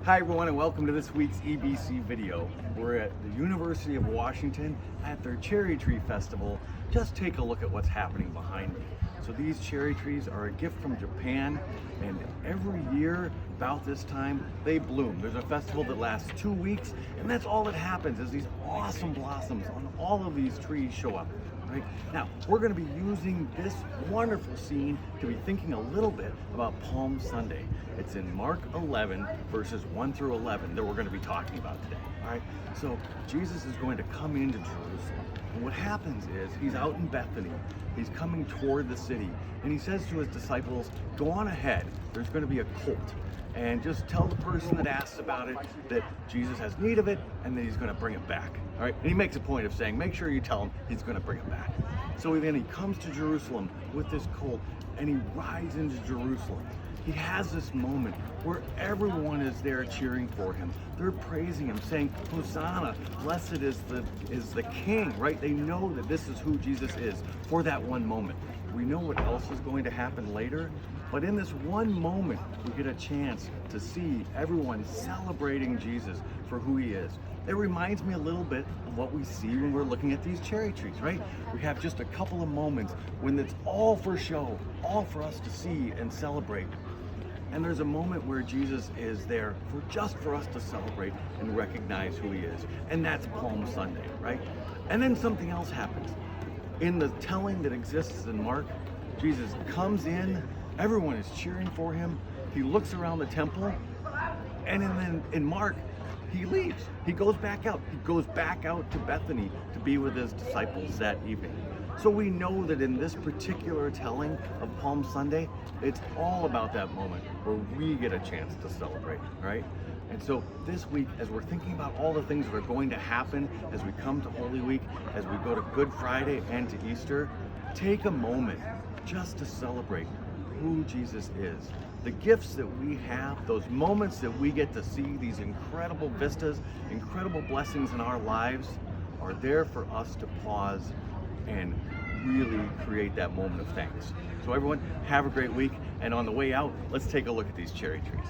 Hi everyone, and welcome to this week's EBC video. We're at the University of Washington at their Cherry Tree Festival. Just take a look at what's happening behind me. So these cherry trees are a gift from Japan, and every year about this time they bloom. There's a festival that lasts 2 weeks, and that's all that happens is these awesome blossoms on all of these trees show up. Right? Now, we're going to be using this wonderful scene to be thinking a little bit about Palm Sunday. It's in Mark 11, verses 1 through 11 that we're going to be talking about today. All right? So, Jesus is going to come into Jerusalem. And what happens is he's out in Bethany. He's coming toward the city. And he says to his disciples, go on ahead. There's going to be a colt. And just tell the person that asks about it that Jesus has need of it and that he's going to bring it back. All right? And he makes a point of saying, make sure you tell him he's going to bring it back. So then he comes to Jerusalem with this colt and he rides into Jerusalem. He has this moment where everyone is there cheering for him. They're praising him, saying, Hosanna, blessed is the King, right? They know that this is who Jesus is for that one moment. We know what else is going to happen later, but in this one moment, we get a chance to see everyone celebrating Jesus for who he is. It reminds me a little bit of what we see when we're looking at these cherry trees, right? We have just a couple of moments when it's all for show, all for us to see and celebrate. And there's a moment where Jesus is there for us to celebrate and recognize who he is. And that's Palm Sunday, right? And then something else happens. In the telling that exists in Mark, Jesus comes in, everyone is cheering for him. He looks around the temple, and then in Mark, he leaves. He goes back out. He goes back out to Bethany to be with his disciples that evening. So we know that in this particular telling of Palm Sunday, it's all about that moment where we get a chance to celebrate, right? And so this week, as we're thinking about all the things that are going to happen as we come to Holy Week, as we go to Good Friday and to Easter, take a moment just to celebrate who Jesus is. The gifts that we have, those moments that we get to see, these incredible vistas, incredible blessings in our lives, are there for us to pause and really create that moment of thanks. So everyone, have a great week, and on the way out, let's take a look at these cherry trees.